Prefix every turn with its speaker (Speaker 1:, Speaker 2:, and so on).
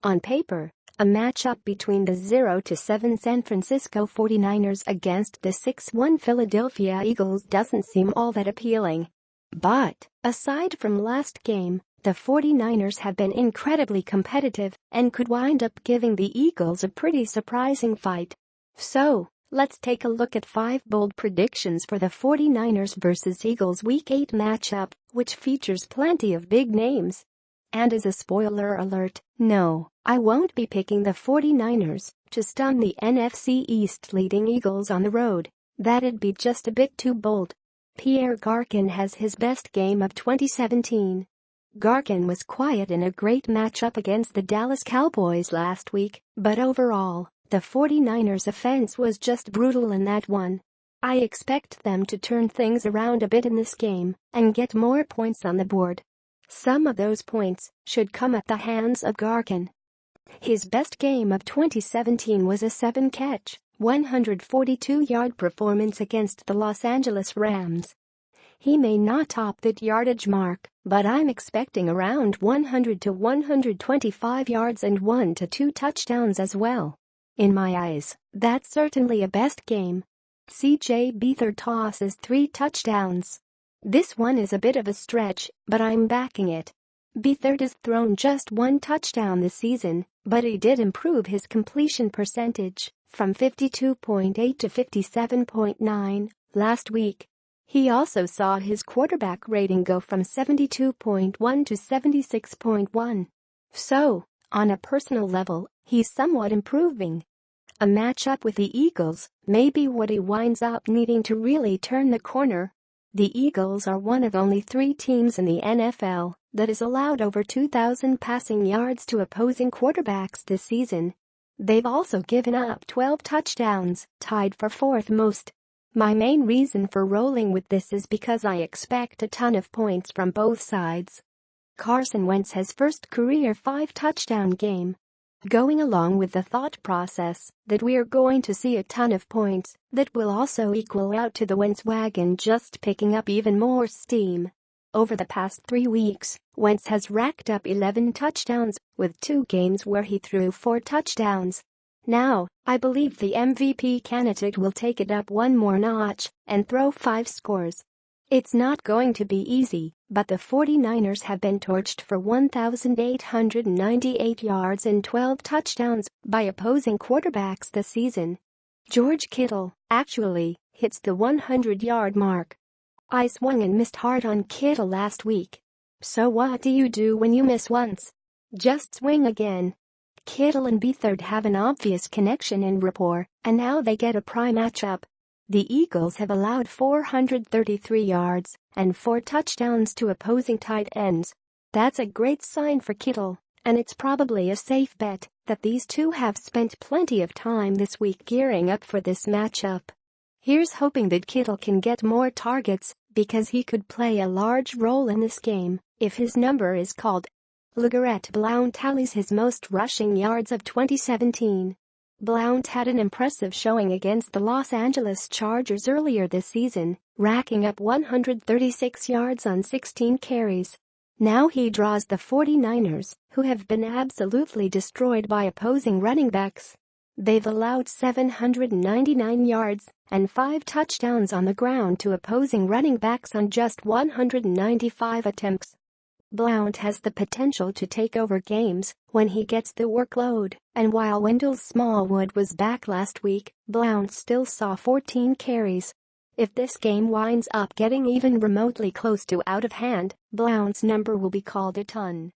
Speaker 1: On paper, a matchup between the 0-7 San Francisco 49ers against the 6-1 Philadelphia Eagles doesn't seem all that appealing. But, aside from last game, the 49ers have been incredibly competitive and could wind up giving the Eagles a pretty surprising fight. So, let's take a look at 5 bold predictions for the 49ers vs Eagles Week 8 matchup, which features plenty of big names. And as a spoiler alert, no, I won't be picking the 49ers to stun the NFC East leading Eagles on the road. That'd be just a bit too bold. Pierre Garcin has his best game of 2017. Garcin was quiet in a great matchup against the Dallas Cowboys last week, but overall, the 49ers offense was just brutal in that one. I expect them to turn things around a bit in this game and get more points on the board. Some of those points should come at the hands of Garcin. His best game of 2017 was a 7-catch, 142-yard performance against the Los Angeles Rams. He may not top that yardage mark, but I'm expecting around 100 to 125 yards and 1 to 2 touchdowns as well. In my eyes, that's certainly a best game. C.J. Beathard tosses 3 touchdowns. This one is a bit of a stretch, but I'm backing it. Beathard has thrown just 1 touchdown this season, but he did improve his completion percentage from 52.8 to 57.9 last week. He also saw his quarterback rating go from 72.1 to 76.1. So, on a personal level, he's somewhat improving. A matchup with the Eagles may be what he winds up needing to really turn the corner. The Eagles are one of only 3 teams in the NFL that has allowed over 2,000 passing yards to opposing quarterbacks this season. They've also given up 12 touchdowns, tied for 4th most. My main reason for rolling with this is because I expect a ton of points from both sides. Carson Wentz has first career 5-touchdown game. Going along with the thought process that we are going to see a ton of points that will also equal out to the Wentz wagon just picking up even more steam. Over the past 3 weeks, Wentz has racked up 11 touchdowns, with 2 games where he threw 4 touchdowns. Now, I believe the MVP candidate will take it up one more notch and throw 5 scores. It's not going to be easy, but the 49ers have been torched for 1,898 yards and 12 touchdowns by opposing quarterbacks this season. George Kittle, actually, hits the 100-yard mark. I swung and missed hard on Kittle last week. So what do you do when you miss once? Just swing again. Kittle and Beathard have an obvious connection and rapport, and now they get a prime matchup. The Eagles have allowed 433 yards and 4 touchdowns to opposing tight ends. That's a great sign for Kittle, and it's probably a safe bet that these two have spent plenty of time this week gearing up for this matchup. Here's hoping that Kittle can get more targets, because he could play a large role in this game if his number is called. LeGarrette Blount tallies his most rushing yards of 2017. Blount had an impressive showing against the Los Angeles Chargers earlier this season, racking up 136 yards on 16 carries. Now he draws the 49ers, who have been absolutely destroyed by opposing running backs. They've allowed 799 yards and 5 touchdowns on the ground to opposing running backs on just 195 attempts. Blount has the potential to take over games when he gets the workload, and while Wendell Smallwood was back last week, Blount still saw 14 carries. If this game winds up getting even remotely close to out of hand, Blount's number will be called a ton.